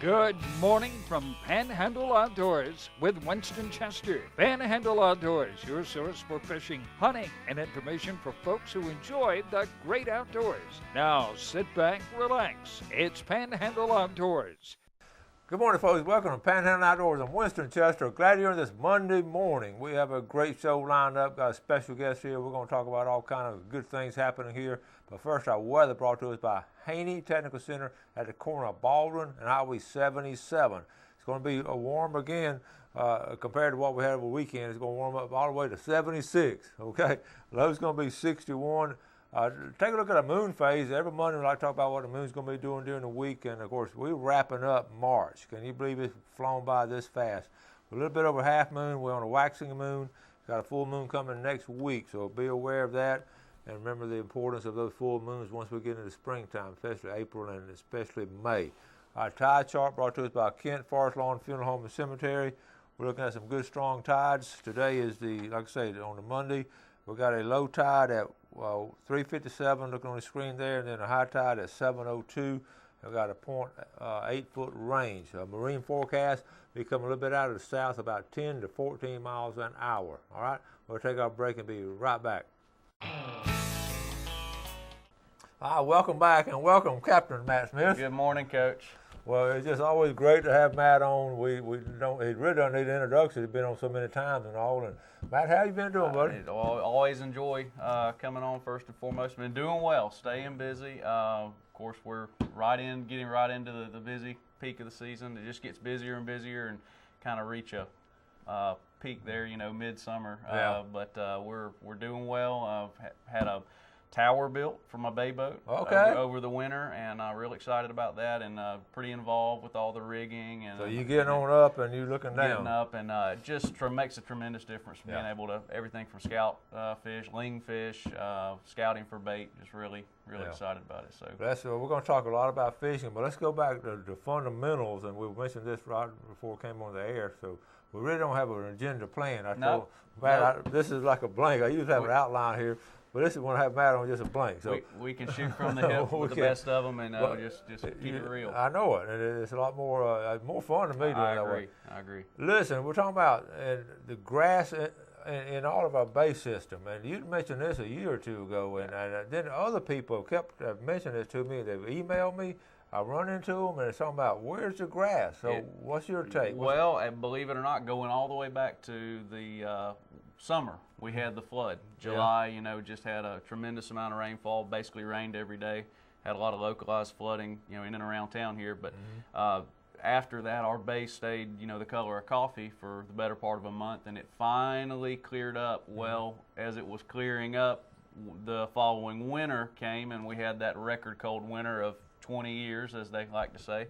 Good morning from Panhandle Outdoors with Winston Chester. Panhandle Outdoors, your source for fishing, hunting, and information for folks who enjoy the great outdoors. Now sit back, relax. It's Panhandle Outdoors. Good morning, folks. Welcome to Panhandle Outdoors. I'm Winston Chester. Glad you're here this Monday morning. We have a great show lined up. Got a special guest here. We're going to talk about all kind of good things happening here. But first, our weather brought to us by Haney Technical Center at the corner of Baldwin and Highway 77. It's going to be warm again compared to what we had over the weekend. It's going to warm up all the way to 76. Okay, low's going to be 61. Take a look at a moon phase. Every Monday we like to talk about what the moon's going to be doing during the week, and of course we're wrapping up March. Can you believe it's flown by this fast? We're a little bit over half moon. We're on a waxing moon. Got a full moon coming next week, so be aware of that. And remember the importance of those full moons once we get into springtime, especially April and especially May. Our tide chart brought to us by Kent Forest Lawn Funeral Home and Cemetery. We're looking at some good strong tides. Today is like I say, on the Monday. We got a low tide at 3:57, looking on the screen there, and then a high tide at 7:02. We've got a 0.8 foot range. Marine forecast become a little bit out of the south, about 10 to 14 miles an hour. All right, we'll take our break and be right back. Welcome back and welcome, Captain Matt Smith. Good morning, Coach. Well, it's just always great to have Matt on. He really doesn't need an introduction. He's been on so many times and all. And Matt, how you been doing, buddy? I always enjoy coming on first and foremost. Been doing well, staying busy. Of course, we're getting right into the busy peak of the season. It just gets busier and busier, and kind of reach a peak there, midsummer. Yeah. But we're doing well. I've had a tower built for my bay boat over the winter, and real excited about that, and pretty involved with all the rigging. And so you getting on up and you looking down. Getting up, and it just makes a tremendous difference being able to everything from scout fish, ling fish, scouting for bait. Just really excited about it. So we're going to talk a lot about fishing, but let's go back to the fundamentals, and we mentioned this right before it came on the air. So we really don't have an agenda planned. This is like a blank. I usually have an outline here. But this is when I have Matt on just a blank. So we can shoot from the hip with the best of them, and just keep it real. I know it, and it's a lot more fun to me doing that way. I agree. Listen, we're talking about the grass in all of our bay system, and you mentioned this a year or two ago, and then other people kept mentioning this to me. They've emailed me. I run into them, and it's talking about where's the grass. So what's your take? Well, believe it or not, going all the way back to the summer, we had the flood. July, just had a tremendous amount of rainfall, basically rained every day. Had a lot of localized flooding, in and around town here. But after that, our bay stayed, the color of coffee for the better part of a month, and it finally cleared up. Well, as it was clearing up, the following winter came, and we had that record cold winter of 20 years, as they like to say.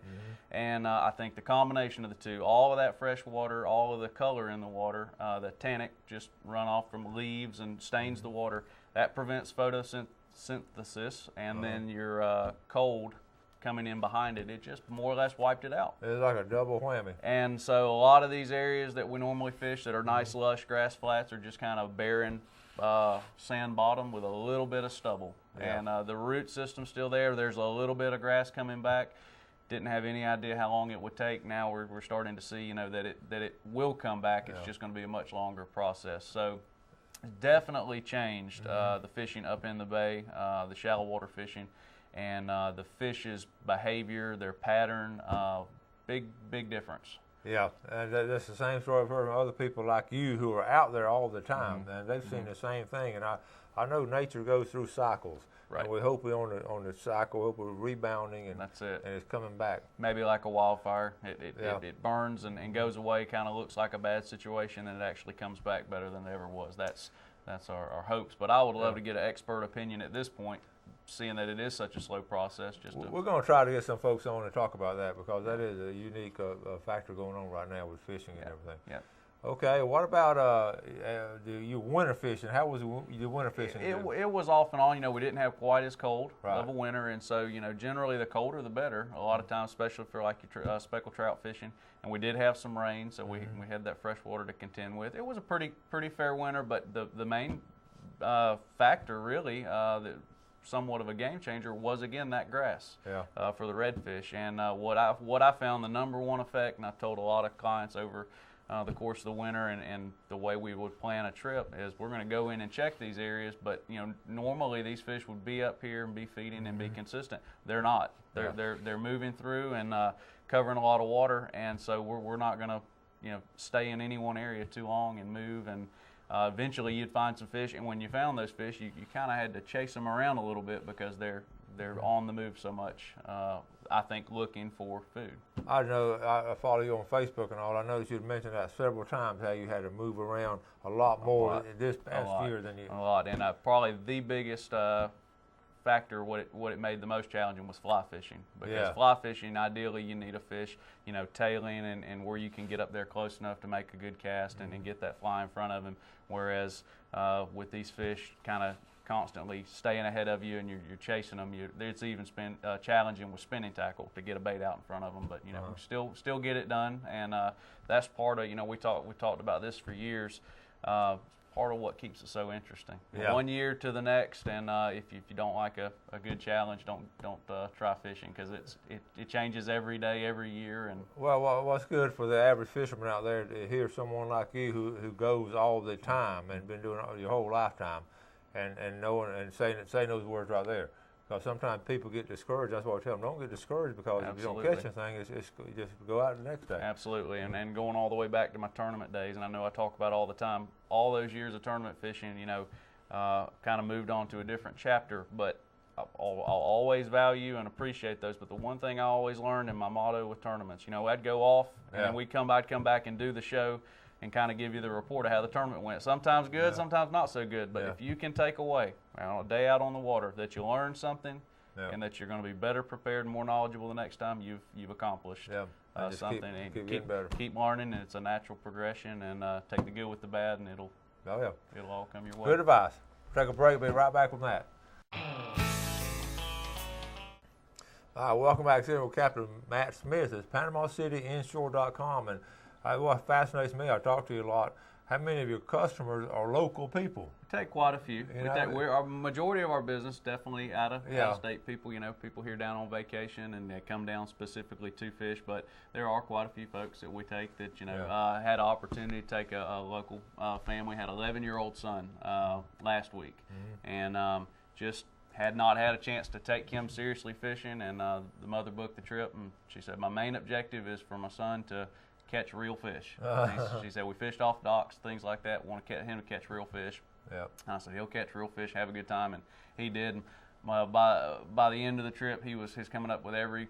And I think the combination of the two, all of that fresh water, all of the color in the water, the tannic just runoff from leaves and stains the water, that prevents photosynthesis, and then your cold coming in behind it, it just more or less wiped it out. It's like a double whammy. And so a lot of these areas that we normally fish that are nice lush grass flats are just kind of barren sand bottom with a little bit of stubble. And the root system's still there. There's a little bit of grass coming back. Didn't have any idea how long it would take. Now we're starting to see, that it will come back. It's just going to be a much longer process. So it's definitely changed the fishing up in the bay, the shallow water fishing, and the fish's behavior, their pattern. Big difference. Yeah, and that's the same story I've heard from other people like you who are out there all the time, and they've seen the same thing. And I know nature goes through cycles, and we hope we're on the cycle, hope we're rebounding, and that's it. And it's coming back. Maybe like a wildfire, it burns and goes away, kind of looks like a bad situation, and it actually comes back better than it ever was. That's our hopes. But I would love to get an expert opinion at this point, seeing that it is such a slow process. We're going to try to get some folks on and talk about that, because that is a unique factor going on right now with fishing and everything. Yeah. Okay, what about your winter fishing? How was your winter fishing? It was off and on. We didn't have quite as cold of a winter, and so generally the colder the better. A lot of times, especially for like your speckled trout fishing, and we did have some rain, so we had that fresh water to contend with. It was a pretty fair winter, but the main factor really that somewhat of a game changer was, again, that grass for the redfish. And what I found the number one effect, and I've told a lot of clients over the course of the winter and the way we would plan a trip, is we're going to go in and check these areas, but normally these fish would be up here and be feeding and be consistent. They're not. They're moving through and covering a lot of water, and so we're not going to stay in any one area too long and move, and eventually you'd find some fish, and when you found those fish, you kind of had to chase them around a little bit because they're on the move so much, I think, looking for food. I know, I follow you on Facebook and all. I noticed you'd mentioned that several times, how you had to move around a lot more this past year than you. A lot, and probably the biggest factor, what it made the most challenging, was fly fishing. Because fly fishing, ideally you need a fish, tailing and where you can get up there close enough to make a good cast and get that fly in front of him. Whereas with these fish kind of constantly staying ahead of you and you're chasing them, it's even challenging with spinning tackle to get a bait out in front of them. But we still get it done, and that's part of we talked about this for years. Part of what keeps it so interesting. One year to the next, and if you don't like a good challenge, don't try fishing, because it changes every day, every year. And well, what's good for the average fisherman out there to hear someone like you who goes all the time and been doing it your whole lifetime, and knowing and saying those words right there. Because sometimes people get discouraged. That's why I tell them, don't get discouraged, because if you don't catch anything, it's just go out the next day. Absolutely, and going all the way back to my tournament days, and I know I talk about all the time, all those years of tournament fishing, kind of moved on to a different chapter, but I'll always value and appreciate those. But the one thing I always learned in my motto with tournaments, I'd go off, and then I'd come back and do the show and kind of give you the report of how the tournament went. Sometimes good, sometimes not so good. But if you can take away on a day out on the water that you learned something and that you're going to be better prepared and more knowledgeable the next time, you've accomplished something. Keep learning, and it's a natural progression. And take the good with the bad, and it'll all come your way. Good advice. Take a break. Be right back with Matt. Welcome back, General Captain Matt Smith. It's PanamaCityInshore.com, and what fascinates me, I talk to you a lot, how many of your customers are local people? We take quite a few. Our majority of our business definitely out of state people. People here down on vacation, and they come down specifically to fish. But there are quite a few folks that we take that had an opportunity to take a local family. Had an 11-year-old son last week, and just had not had a chance to take him seriously fishing. And the mother booked the trip, and she said, my main objective is for my son to catch real fish. She said, we fished off docks, things like that. Want to him to catch real fish. And I said, he'll catch real fish, have a good time, and he did. By the end of the trip, he's coming up with every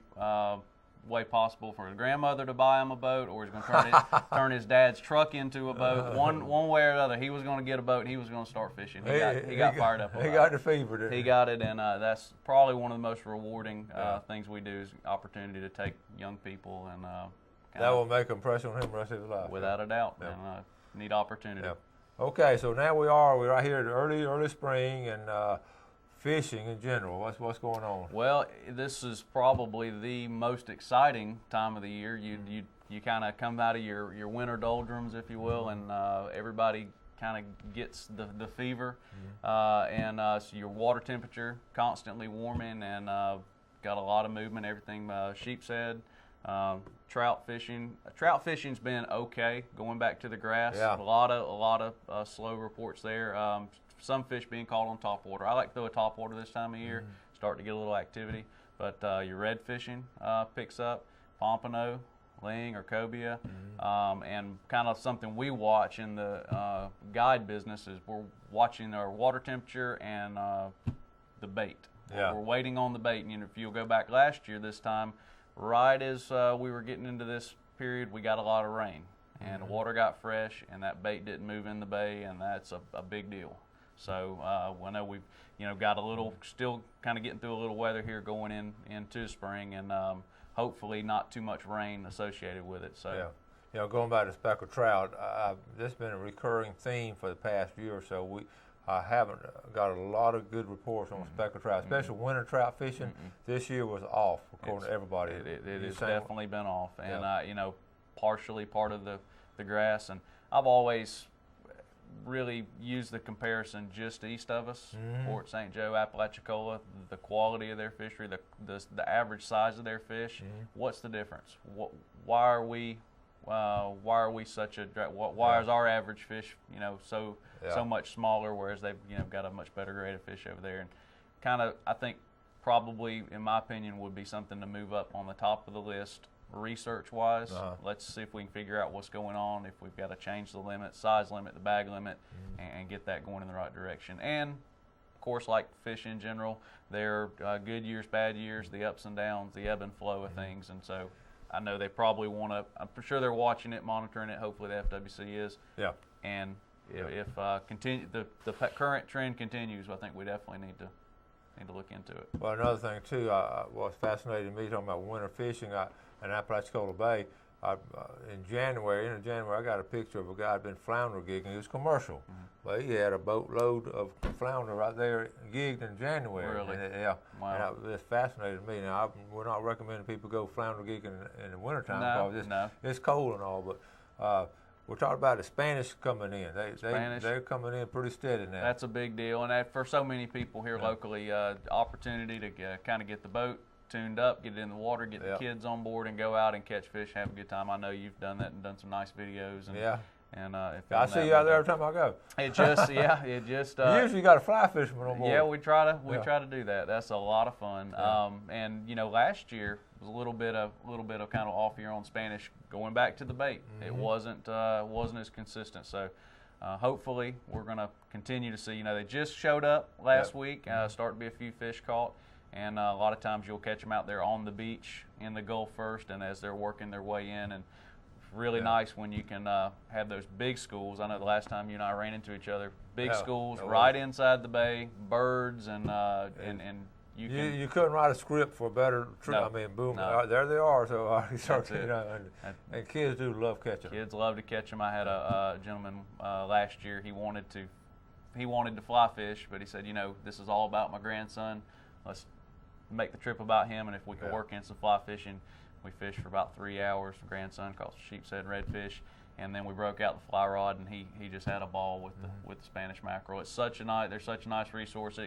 way possible for his grandmother to buy him a boat, or he's going to turn his dad's truck into a boat. One way or another, he was going to get a boat and he was going to start fishing. He got fired up. He got the fever, didn't he? He got it, and that's probably one of the most rewarding things we do, is opportunity to take young people and. That will make an impression on him the rest of his life. Without a doubt, and neat opportunity. Okay, so now we're right here in the early spring, and fishing in general. What's going on? Well, this is probably the most exciting time of the year. You kind of come out of your winter doldrums, if you will, and everybody kind of gets the fever, and so your water temperature constantly warming, and got a lot of movement. Everything sheep's head. Trout fishing. Trout fishing's been okay. Going back to the grass, a lot of slow reports there. Some fish being caught on topwater. I like to throw a topwater this time of year, start to get a little activity. But your red fishing picks up, pompano, ling, or cobia, and kind of something we watch in the guide business is we're watching our water temperature and the bait. We're waiting on the bait, and if you'll go back last year this time. Right as we were getting into this period, we got a lot of rain, and the water got fresh, and that bait didn't move in the bay, and that's a big deal. So I know we've got a little, still kind of getting through a little weather here going into spring, and hopefully not too much rain associated with it. So going back to speckled trout, this has been a recurring theme for the past year or so. I haven't got a lot of good reports on speckled trout, especially winter trout fishing. This year was off, according to everybody. It has definitely been off, and partially part of the grass. And I've always really use the comparison just east of us, Fort St. Joe, Apalachicola, the quality of their fishery, the average size of their fish. What's the difference? Why are we such a? Why is our average fish, so much smaller, whereas they've got a much better grade of fish over there? And kind of, I think, probably, in my opinion, would be something to move up on the top of the list research-wise. Let's see if we can figure out what's going on, if we've got to change the limit, size limit, the bag limit, and get that going in the right direction. And, of course, like fish in general, there are good years, bad years, the ups and downs, the ebb and flow of things. And so I know they probably want to, I'm sure they're watching it, monitoring it. Hopefully the FWC is. Yeah. And if the current trend continues, I think we definitely need to look into it. Well, another thing, too, what's fascinating me, talking about winter fishing in Apalachicola Bay, in January, I got a picture of a guy who'd been flounder gigging. It was commercial, but he had a boatload of flounder right there gigged in January. Really? Wow. And it fascinated me. Now, we're not recommending people go flounder gigging in the wintertime because it's cold and all, but we're talking about the Spanish coming in. They're coming in pretty steady now. That's a big deal, and that, for so many people here locally, opportunity to kind of get the boat tuned up, get it in the water, get the kids on board, and go out and catch fish, have a good time. I know you've done that and done some nice videos. And I see you out there every time I go. It just you usually got a fly fisherman on board. Yeah, we try to do that. That's a lot of fun. And last year was a little bit of kind of off year on Spanish, going back to the bait. It wasn't as consistent. So hopefully we're going to continue to see. They just showed up last week. Start to be a few fish caught. And a lot of times you'll catch them out there on the beach in the Gulf first, and as they're working their way in. And really nice when you can have those big schools. I know the last time you and I ran into each other, big schools right inside the bay, birds, and you couldn't write a script for a better trip. No, I mean, boom, no. There they are. So and kids do love catching them. Kids love to catch them. I had a gentleman last year. He wanted to fly fish, but he said, this is all about my grandson. Let's make the trip about him, and if we can work in some fly fishing. We fished for about 3 hours. The grandson caught sheep's head redfish, and then we broke out the fly rod, and he just had a ball with the Spanish mackerel. It's they're such a nice resource.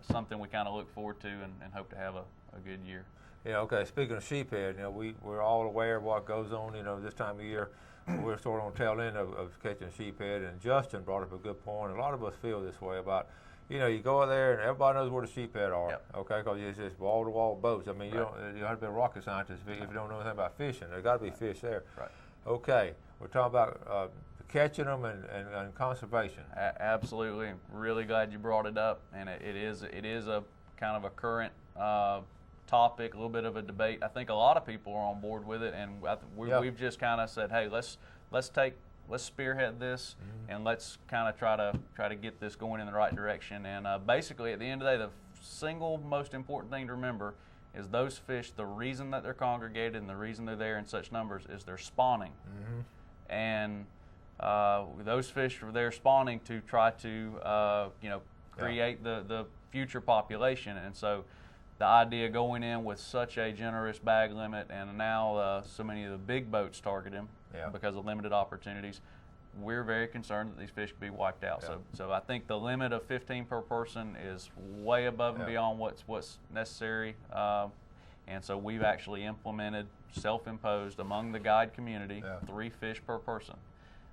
Something we kind of look forward to and hope to have a good year. Okay. Speaking of sheephead, we're all aware of what goes on. This time of year, we're sort of on the tail end of catching sheephead, and Justin brought up a good point. A lot of us feel this way about. You go out there and everybody knows where the sheephead are, okay? Because it's just wall-to-wall boats. I mean, you don't have to be a rocket scientist if you don't know anything about fishing. There's got to be fish there. Right. Okay, we're talking about catching them and conservation. Absolutely. I'm really glad you brought it up, and it is a kind of a current topic, a little bit of a debate. I think a lot of people are on board with it, and we've just kind of said, hey, let's spearhead this, and let's kind of try to get this going in the right direction. And basically, at the end of the day, the single most important thing to remember is those fish, the reason that they're congregated and the reason they're there in such numbers is they're spawning. And those fish are there spawning to try to create the future population. And so the idea going in with such a generous bag limit, and now so many of the big boats target them because of limited opportunities, we're very concerned that these fish could be wiped out. So I think the limit of 15 per person is way above and beyond what's necessary. And so we've actually implemented, self-imposed among the guide community, 3 fish per person.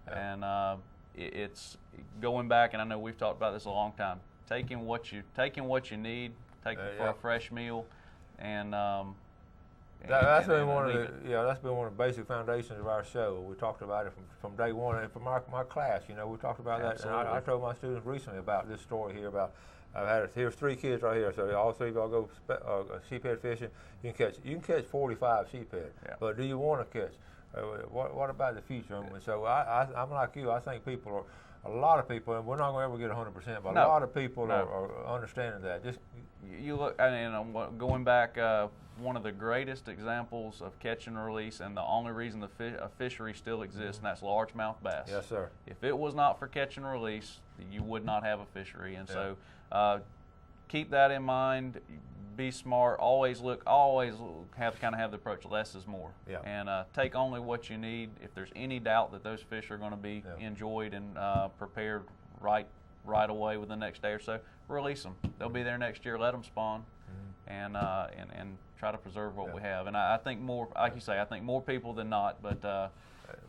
And it's going back, and I know we've talked about this a long time, taking what you need, taking for a fresh meal, and that's been one of the basic foundations of our show. We talked about it from day one, and from my class. We talked about that. And I told my students recently about this story here about. Here's 3 kids right here. So all 3 of y'all go sheephead fishing. You can catch 45 sheephead. But do you want to catch? What about the future? And so I'm like you. I think a lot of people, and we're not going to ever get 100%, but a lot of people are understanding that. Just you look, and going back, one of the greatest examples of catch and release, and the only reason a fishery still exists, and that's largemouth bass. Yes, sir. If it was not for catch and release, you would not have a fishery. And so keep that in mind. be smart, always have the approach less is more. Yeah. And take only what you need. If there's any doubt that those fish are going to be enjoyed and prepared right away within the next day or so, release them. They'll be there next year. Let them spawn, and try to preserve what we have. And I think more, like you say, I think more people than not. But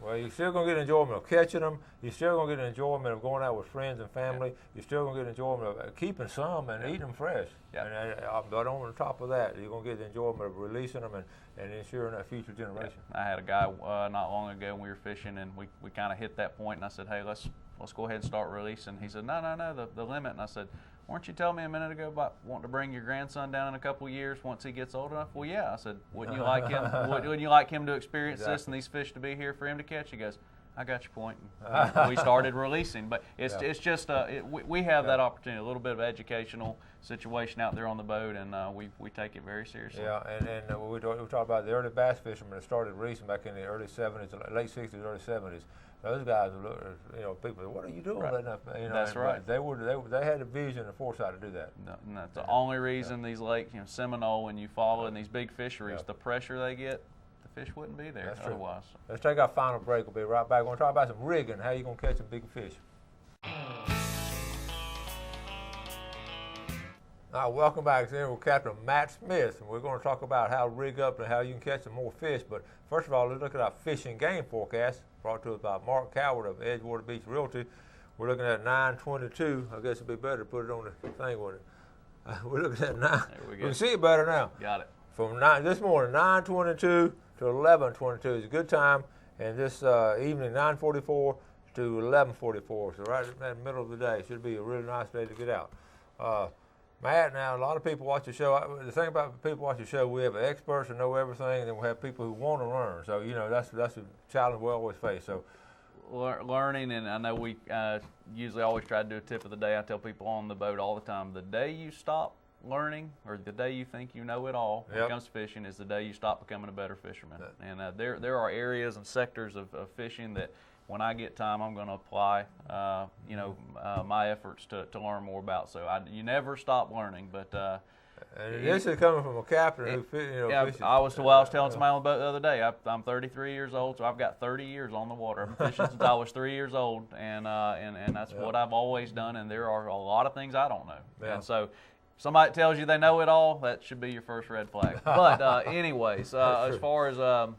well, you're still going to get enjoyment of catching them. You're still going to get enjoyment of going out with friends and family. Yeah. You're still going to get enjoyment of keeping some and eating them fresh. Yeah. But on top of that, you're going to get the enjoyment of releasing them and ensuring that future generation. I had a guy not long ago when we were fishing, and we kind of hit that point, and I said, hey, let's go ahead and start releasing. He said, no, the limit. And I said, weren't you telling me a minute ago about wanting to bring your grandson down in a couple of years once he gets old enough? Well, yeah. I said, wouldn't you like him? Wouldn't you like him to experience this and these fish to be here for him to catch? He goes, I got your point. And we started releasing, but it's just we have that opportunity, a little bit of educational situation out there on the boat, and we take it very seriously. Yeah, and we talked about the early bass fishermen that started releasing back in the early 70s, late 60s, early 70s. Those guys, people, what are you doing? Right. That's right. They had the vision and foresight to do that. No, and that's the only reason these lakes, Seminole, when you follow in these big fisheries, the pressure they get, the fish wouldn't be there otherwise. Let's take our final break. We'll be right back. We're going to talk about some rigging, how you're going to catch some big fish. All right, welcome back. Today with Captain Matt Smith, and we're going to talk about how to rig up and how you can catch some more fish. But first of all, let's look at our fishing game forecast, brought to us by Mark Coward of Edgewater Beach Realty. We're looking at 9:22. I guess it'd be better to put it on the thing with it. We're looking at 9. There we go. We can see it better now. Got it. From this morning, 9:22 to 11:22 is a good time, and this evening, 9:44 to 11:44. So right in the middle of the day, should be a really nice day to get out. Matt, now a lot of people watch the show. The thing about people watch the show, we have experts who know everything, and then we have people who want to learn. So that's a challenge we always face. So learning, and I know we usually always try to do a tip of the day. I tell people on the boat all the time: the day you stop learning, or the day you think you know it all when it comes to fishing, is the day you stop becoming a better fisherman. And there are areas and sectors of fishing that, when I get time, I'm going to apply, my efforts to learn more about. So you never stop learning. But and this is coming from a captain who fishes. I was telling somebody on the boat the other day. I'm 33 years old, so I've got 30 years on the water. I've been fishing since I was 3 years old, and that's what I've always done. And there are a lot of things I don't know. Yeah. And so, somebody tells you they know it all, that should be your first red flag. But anyways, as far as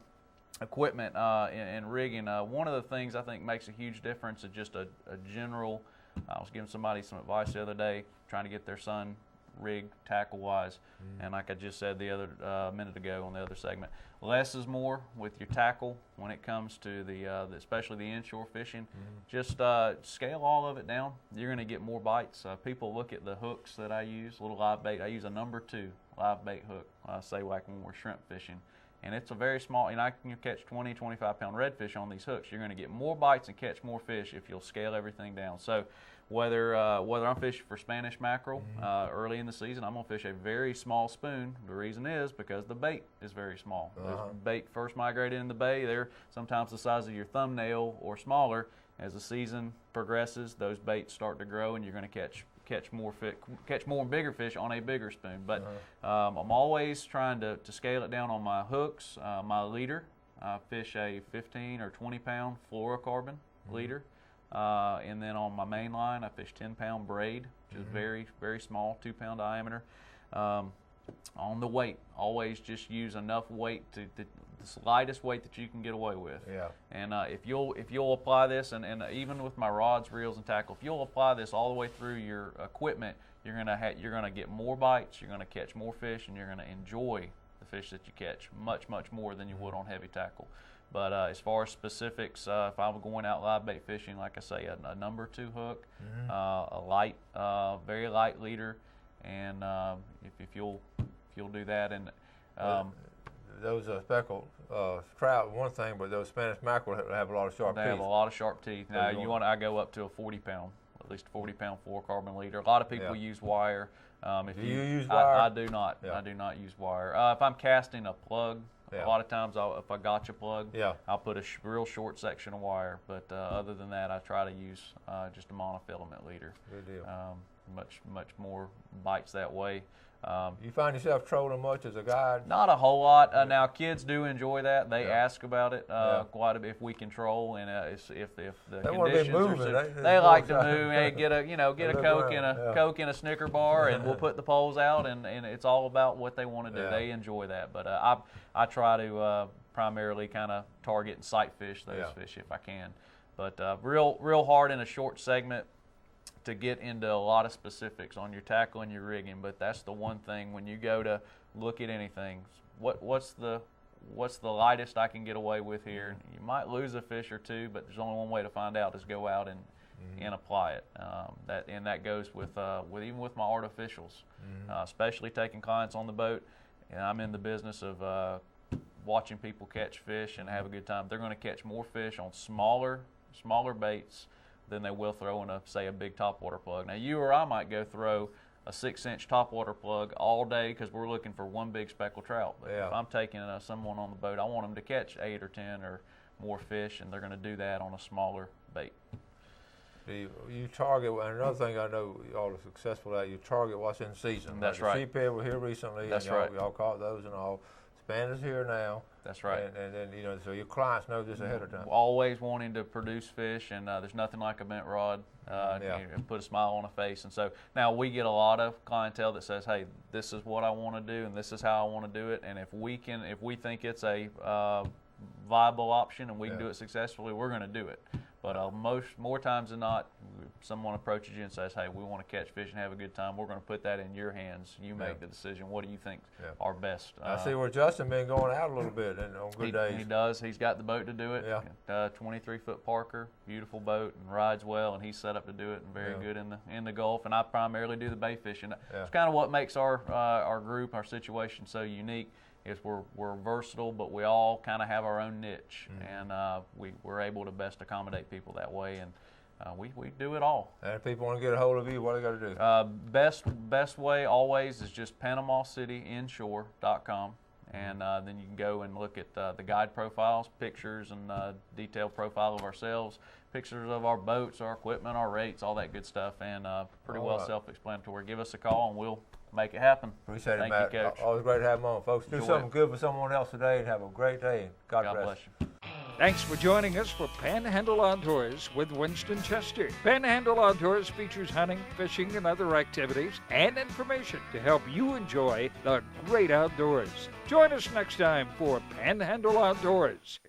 equipment and rigging, one of the things I think makes a huge difference is just a general. I was giving somebody some advice the other day, trying to get their son rigged tackle wise, and like I just said the other minute ago on the other segment, less is more with your tackle when it comes to the especially the inshore fishing. Just scale all of it down. You're going to get more bites. People look at the hooks that I use, little live bait. I use a number 2 live bait hook, say like when we're shrimp fishing. And it's a very small, I can catch 20, 25-pound redfish on these hooks. You're going to get more bites and catch more fish if you'll scale everything down. So whether I'm fishing for Spanish mackerel early in the season, I'm going to fish a very small spoon. The reason is because the bait is very small. Those bait first migrated in the bay. They're sometimes the size of your thumbnail or smaller. As the season progresses, those baits start to grow, and you're going to catch more bigger fish on a bigger spoon. But I'm always trying to scale it down on my hooks. My leader, I fish a 15 or 20-pound fluorocarbon leader. And then on my main line, I fish 10-pound braid, which is very, very small, 2-pound diameter. On the weight, always just use enough weight to the lightest weight that you can get away with. Yeah. And if you'll apply this, and even with my rods, reels, and tackle, if you'll apply this all the way through your equipment, you're gonna get more bites, you're gonna catch more fish, and you're gonna enjoy the fish that you catch much, much more than you would on heavy tackle. But as far as specifics, if I'm going out live bait fishing, like I say, a number 2 hook, a light, very light leader, and if you'll do that, and those speckled trout, one thing, but those Spanish mackerel have a lot of sharp teeth. They have a lot of sharp teeth. Now I go up to a 40-pound, at least 40-pound fluorocarbon leader. A lot of people use wire. Do you use wire? I do not. Yeah. I do not use wire. If I'm casting a plug, a lot of times if I gotcha plug, I'll put a real short section of wire. But other than that, I try to use just a monofilament leader. Good deal. much more bites that way. You find yourself trolling much as a guide? Not a whole lot. Now kids do enjoy that. They ask about it quite a bit if we control, and if the conditions are suited. They like to move. Hey, get a Coke and a Coke and a Snicker bar, and we'll put the poles out, and it's all about what they want to do. They enjoy that. But I try to primarily kind of target and sight fish those fish if I can. But real hard in a short segment to get into a lot of specifics on your tackle and your rigging, but that's the one thing when you go to look at anything, what's the lightest I can get away with here? You might lose a fish or two, but there's only one way to find out is go out and apply it. That goes with even with my artificials, especially taking clients on the boat. And I'm in the business of watching people catch fish and have a good time. They're going to catch more fish on smaller baits than they will throw in say a big topwater plug. Now you or I might go throw a 6-inch topwater plug all day because we're looking for one big speckled trout. But if I'm taking someone on the boat, I want them to catch 8 or 10 or more fish, and they're going to do that on a smaller bait. You target, and another thing I know y'all are successful at, you target what's in season. That's right. right. Sheephead were here recently, That's and right. y'all caught those and all. Spanner's here now. That's right. And then, so your clients know this ahead of time. Always wanting to produce fish, and there's nothing like a bent rod. Put a smile on a face. And so now we get a lot of clientele that says, hey, this is what I want to do, and this is how I want to do it. And if we think it's a viable option and we can do it successfully, we're going to do it. But more times than not, someone approaches you and says, hey, we want to catch fish and have a good time. We're going to put that in your hands. You make the decision. What do you think are best? I see where Justin been going out a little bit on good days. He does. He's got the boat to do it. 23-foot Parker, beautiful boat, and rides well, and he's set up to do it and very good in the Gulf. And I primarily do the bay fishing. It's kind of what makes our group, our situation so unique. Is we're versatile, but we all kind of have our own niche, and we're able to best accommodate people that way, and we do it all. And if people want to get a hold of you, what do they got to do? Best way always is just PanamaCityInshore.com, and then you can go and look at the guide profiles, pictures, and detailed profile of ourselves, pictures of our boats, our equipment, our rates, all that good stuff, and pretty self-explanatory. Give us a call, and we'll make it happen. Appreciate Thank it, Matt. you, Coach. Always great to have them on, folks. Do something good for someone else today, and have a great day. And God bless you. Thanks for joining us for Panhandle Outdoors with Winston Chester. Panhandle Outdoors features hunting, fishing, and other activities and information to help you enjoy the great outdoors. Join us next time for Panhandle Outdoors.